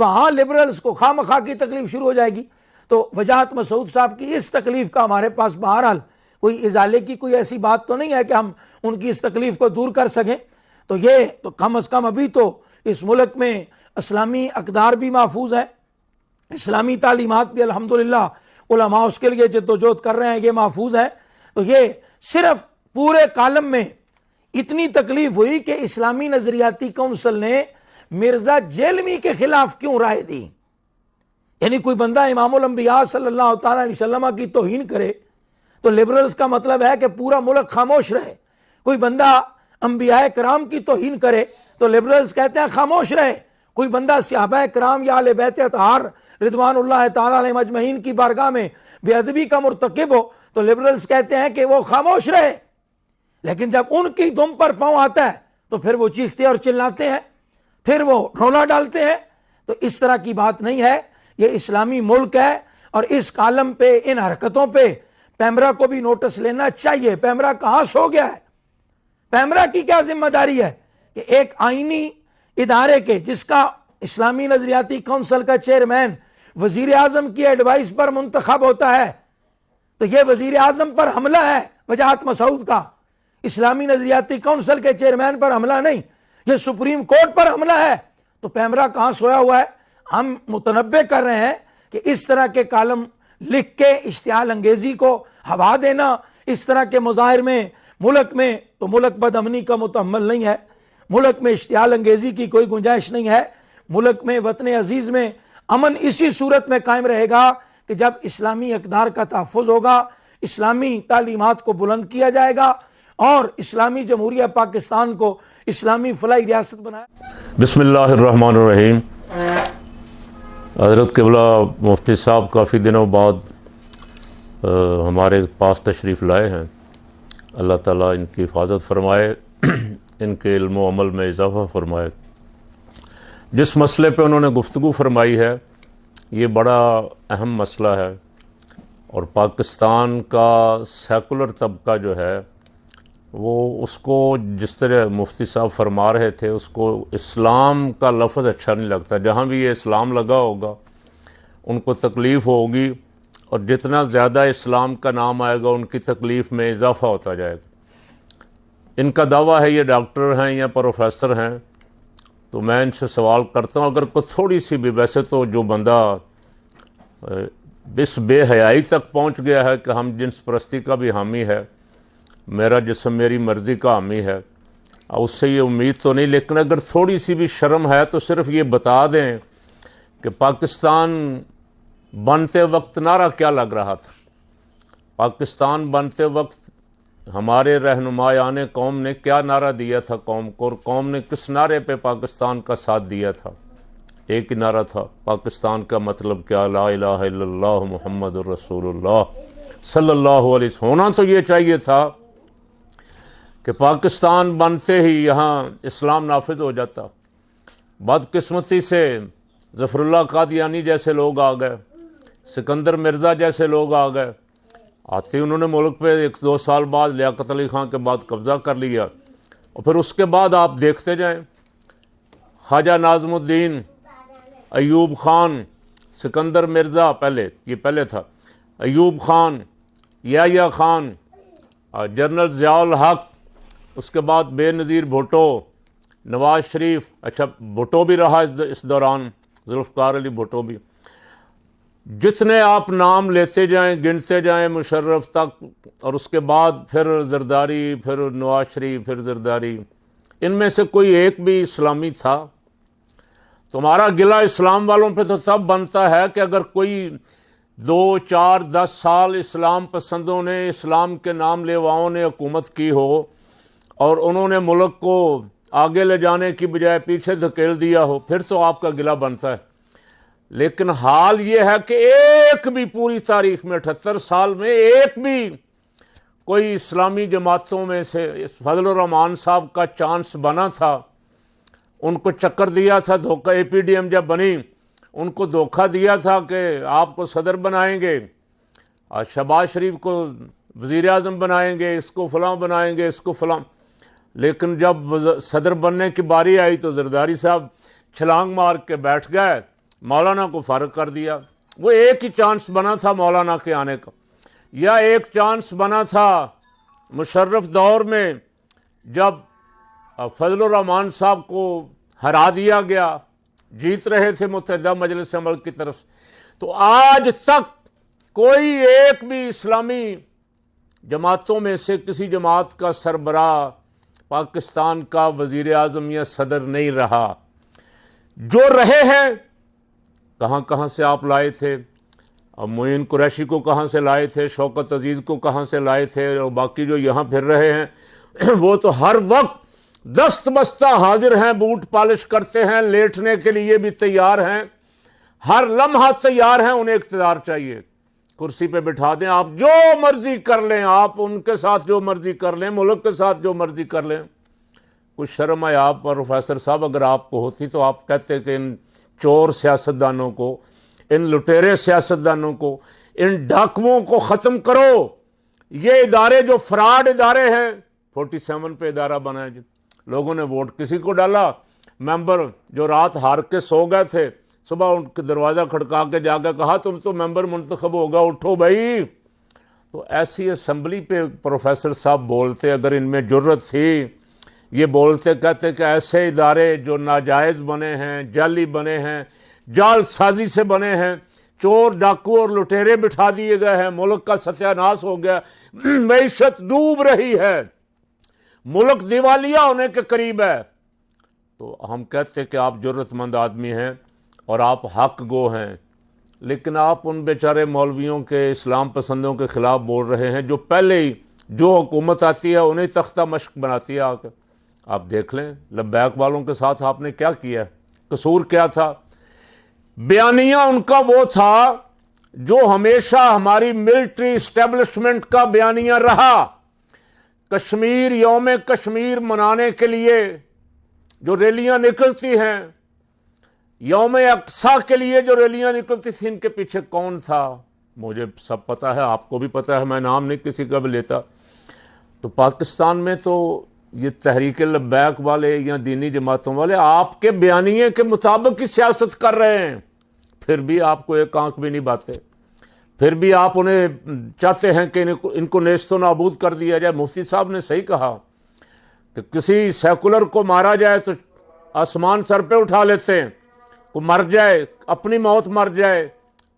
وہاں لبرلز کو خواہ مخواہ کی تکلیف شروع ہو جائے گی۔ تو وجاہت مسعود صاحب کی اس تکلیف کا ہمارے پاس بہرحال کوئی ازالے کی کوئی ایسی بات تو نہیں ہے کہ ہم ان کی اس تکلیف کو دور کر سکیں۔ تو یہ تو کم از کم ابھی تو اس ملک میں اسلامی اقدار بھی محفوظ ہے، اسلامی تعلیمات بھی الحمدللہ علماء اس کے لیے جدوجہد کر رہے ہیں، یہ محفوظ ہے۔ تو یہ صرف پورے کالم میں اتنی تکلیف ہوئی کہ اسلامی نظریاتی کونسل نے مرزا جیلمی کے خلاف کیوں رائے دی۔ یعنی کوئی بندہ امام الانبیاء صلی اللہ تعالیٰ علیہ وسلم کی توہین کرے تو لبرلز کا مطلب ہے کہ پورا ملک خاموش رہے۔ کوئی بندہ انبیاء کرام کی توہین کرے تو لبرلز کہتے ہیں خاموش رہے۔ کوئی بندہ صحابہ کرام یا اہل بیت اطہار رضوان اللہ تعالیٰ علیہم اجمعین کی بارگاہ میں بے ادبی کا مرتکب ہو تو لبرلز کہتے ہیں کہ وہ خاموش رہے۔ لیکن جب ان کی دم پر پاؤں آتا ہے تو پھر وہ چیختے اور چلاتے ہیں، پھر وہ رولا ڈالتے ہیں۔ تو اس طرح کی بات نہیں ہے، یہ اسلامی ملک ہے، اور اس کالم پہ ان حرکتوں پہ پیمرا کو بھی نوٹس لینا چاہیے۔ پیمرا کہاں سو گیا ہے؟ پیمرا کی کیا ذمہ داری ہے کہ ایک آئینی ادارے کے جس کا اسلامی نظریاتی کونسل کا چیئرمین وزیر اعظم کی ایڈوائس پر منتخب ہوتا ہے، تو یہ وزیر اعظم پر حملہ ہے وجاہت مسعود کا، اسلامی نظریاتی کونسل کے چیئرمین پر حملہ نہیں، یہ سپریم کورٹ پر حملہ ہے۔ تو پیمرا کہاں سویا ہوا ہے؟ ہم متنبہ کر رہے ہیں کہ اس طرح کے کالم لکھ کے اشتعال انگیزی کو ہوا دینا، اس طرح کے مظاہر میں ملک میں، تو ملک بد امنی کا متحمل نہیں ہے، ملک میں اشتعال انگیزی کی کوئی گنجائش نہیں ہے۔ ملک میں وطن عزیز میں امن اسی صورت میں قائم رہے گا کہ جب اسلامی اقدار کا تحفظ ہوگا، اسلامی تعلیمات کو بلند کیا جائے گا، اور اسلامی جمہوریہ پاکستان کو اسلامی فلاحی ریاست بنایا۔ بسم اللہ الرحمن الرحیم۔ حضرت قبلہ مفتی صاحب کافی دنوں بعد ہمارے پاس تشریف لائے ہیں۔ اللہ تعالیٰ ان کی حفاظت فرمائے، ان کے علم و عمل میں اضافہ فرمائے۔ جس مسئلے پہ انہوں نے گفتگو فرمائی ہے یہ بڑا اہم مسئلہ ہے، اور پاکستان کا سیکولر طبقہ جو ہے وہ اس کو جس طرح مفتی صاحب فرما رہے تھے، اس کو اسلام کا لفظ اچھا نہیں لگتا۔ جہاں بھی یہ اسلام لگا ہوگا ان کو تکلیف ہوگی، اور جتنا زیادہ اسلام کا نام آئے گا ان کی تکلیف میں اضافہ ہوتا جائے گا۔ ان کا دعویٰ ہے یہ ڈاکٹر ہیں یا پروفیسر ہیں، تو میں ان سے سوال کرتا ہوں، اگر کوئی تھوڑی سی بھی، ویسے تو جو بندہ اس بے حیائی تک پہنچ گیا ہے کہ ہم جنس پرستی کا بھی حامی ہے، میرا جسم میری مرضی کا حامی ہے، اس سے یہ امید تو نہیں، لیکن اگر تھوڑی سی بھی شرم ہے تو صرف یہ بتا دیں کہ پاکستان بنتے وقت نعرہ کیا لگ رہا تھا۔ پاکستان بنتے وقت ہمارے رہنمایان قوم نے کیا نعرہ دیا تھا قوم کو، اور قوم نے کس نعرے پہ پاکستان کا ساتھ دیا تھا؟ ایک ہی نعرہ تھا، پاکستان کا مطلب کیا، لا الہ الا اللہ محمد الرسول اللہ صلی اللہ علیہ وسلم۔ ہونا تو یہ چاہیے تھا کہ پاکستان بنتے ہی یہاں اسلام نافذ ہو جاتا۔ بدقسمتی سے ظفر اللہ قادیانی جیسے لوگ آ گئے، سکندر مرزا جیسے لوگ آ گئے، آتے انہوں نے ملک پہ 1-2 سال بعد لیاقت علی خان کے بعد قبضہ کر لیا، اور پھر اس کے بعد آپ دیکھتے جائیں، خواجہ ناظم الدین، ایوب خان، سکندر مرزا، پہلے تھا ایوب خان، یحییٰ خان، جنرل ضیاء الحق، اس کے بعد بے نظیر بھٹو، نواز شریف، اچھا بھٹو بھی رہا اس دوران، ذوالفقار علی بھٹو بھی، جتنے آپ نام لیتے جائیں گنتے جائیں مشرف تک، اور اس کے بعد پھر زرداری، پھر نواز شریف، پھر زرداری، ان میں سے کوئی ایک بھی اسلامی تھا؟ تمہارا گلہ اسلام والوں پہ تو تب بنتا ہے کہ اگر کوئی 2, 4, 10 سال اسلام پسندوں نے، اسلام کے نام لیواؤں نے حکومت کی ہو، اور انہوں نے ملک کو آگے لے جانے کی بجائے پیچھے دھکیل دیا ہو، پھر تو آپ کا گلہ بنتا ہے۔ لیکن حال یہ ہے کہ ایک بھی پوری تاریخ میں 78 سال میں ایک بھی کوئی اسلامی جماعتوں میں سے، فضل الرحمان صاحب کا چانس بنا تھا، ان کو چکر دیا تھا دھوکہ، اے پی ڈی ایم جب بنی ان کو دھوکہ دیا تھا کہ آپ کو صدر بنائیں گے، شہباز شریف کو وزیر اعظم بنائیں گے، اس کو فلاں بنائیں گے، اس کو فلاں، لیکن جب صدر بننے کی باری آئی تو زرداری صاحب چھلانگ مار کے بیٹھ گئے مولانا کو فارغ کر دیا. وہ ایک ہی چانس بنا تھا مولانا کے آنے کا, یا ایک چانس بنا تھا مشرف دور میں جب فضل الرحمان صاحب کو ہرا دیا گیا, جیت رہے تھے متحدہ مجلس عمل کی طرف سے. تو آج تک کوئی ایک بھی اسلامی جماعتوں میں سے کسی جماعت کا سربراہ پاکستان کا وزیر اعظم یا صدر نہیں رہا. جو رہے ہیں, کہاں کہاں سے آپ لائے تھے, اب معین قریشی کو کہاں سے لائے تھے, شوکت عزیز کو کہاں سے لائے تھے, اور باقی جو یہاں پھر رہے ہیں وہ تو ہر وقت دست بستہ حاضر ہیں, بوٹ پالش کرتے ہیں, لیٹنے کے لیے بھی تیار ہیں, ہر لمحہ تیار ہیں. انہیں اقتدار چاہیے, کرسی پہ بٹھا دیں, آپ جو مرضی کر لیں, آپ ان کے ساتھ جو مرضی کر لیں, ملک کے ساتھ جو مرضی کر لیں. کچھ شرم ہے آپ پروفیسر صاحب, اگر آپ کو ہوتی تو آپ کہتے کہ ان چور سیاستدانوں کو, ان لٹیرے سیاستدانوں کو, ان ڈاکوؤں کو ختم کرو. یہ ادارے جو فراڈ ادارے ہیں, 47 پہ ادارہ بنا ہے, لوگوں نے ووٹ کسی کو ڈالا, ممبر جو رات ہار کے سو گئے تھے, صبح ان کے دروازہ کھڑکا کے جا کے کہا تم تو ممبر منتخب ہوگا, اٹھو بھائی. تو ایسی اسمبلی پہ پروفیسر صاحب بولتے, اگر ان میں جرت تھی, یہ بولتے, کہتے کہ ایسے ادارے جو ناجائز بنے ہیں, جعلی بنے ہیں, جال سازی سے بنے ہیں, چور ڈاکو اور لٹیرے بٹھا دیے گئے ہیں, ملک کا ستیہ ناش ہو گیا, معیشت ڈوب رہی ہے, ملک دیوالیہ ہونے کے قریب ہے. تو ہم کہتے کہ آپ جرت مند آدمی ہیں اور آپ حق گو ہیں, لیکن آپ ان بیچارے مولویوں کے, اسلام پسندوں کے خلاف بول رہے ہیں جو پہلے ہی جو حکومت آتی ہے انہیں تختہ مشق بناتی ہے. آ کے آپ دیکھ لیں لبیک والوں کے ساتھ آپ نے کیا کیا, قصور کیا تھا. بیانیہ ان کا وہ تھا جو ہمیشہ ہماری ملٹری اسٹیبلشمنٹ کا بیانیہ رہا. کشمیر, یوم کشمیر منانے کے لیے جو ریلیاں نکلتی ہیں, یوم اقصیٰ کے لیے جو ریلیاں نکلتی تھیں, ان کے پیچھے کون تھا مجھے سب پتہ ہے, آپ کو بھی پتہ ہے, میں نام نہیں کسی کا بھی لیتا. تو پاکستان میں تو یہ تحریک لبیک والے یا دینی جماعتوں والے آپ کے بیانیے کے مطابق ہی سیاست کر رہے ہیں, پھر بھی آپ کو ایک آنکھ بھی نہیں باتے, پھر بھی آپ انہیں چاہتے ہیں کہ ان کو نیست و نابود کر دیا جائے. مفتی صاحب نے صحیح کہا کہ کسی سیکولر کو مارا جائے تو آسمان سر پہ اٹھا لیتے ہیں, کوئی مر جائے, اپنی موت مر جائے,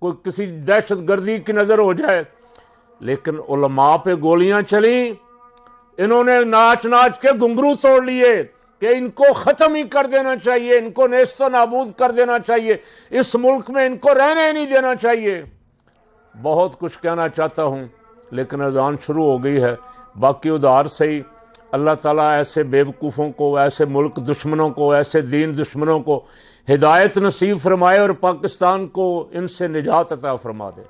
کوئی کسی دہشت گردی کی نظر ہو جائے, لیکن علماء پہ گولیاں چلیں, انہوں نے ناچ ناچ کے گھنگرو توڑ لیے کہ ان کو ختم ہی کر دینا چاہیے, ان کو نیست و نابود کر دینا چاہیے, اس ملک میں ان کو رہنے ہی نہیں دینا چاہیے. بہت کچھ کہنا چاہتا ہوں لیکن اذان شروع ہو گئی ہے. باقی ادھار سے ہی اللہ تعالیٰ ایسے بیوقوفوں کو, ایسے ملک دشمنوں کو, ایسے دین دشمنوں کو ہدایت نصیب فرمائے اور پاکستان کو ان سے نجات عطا فرما دے.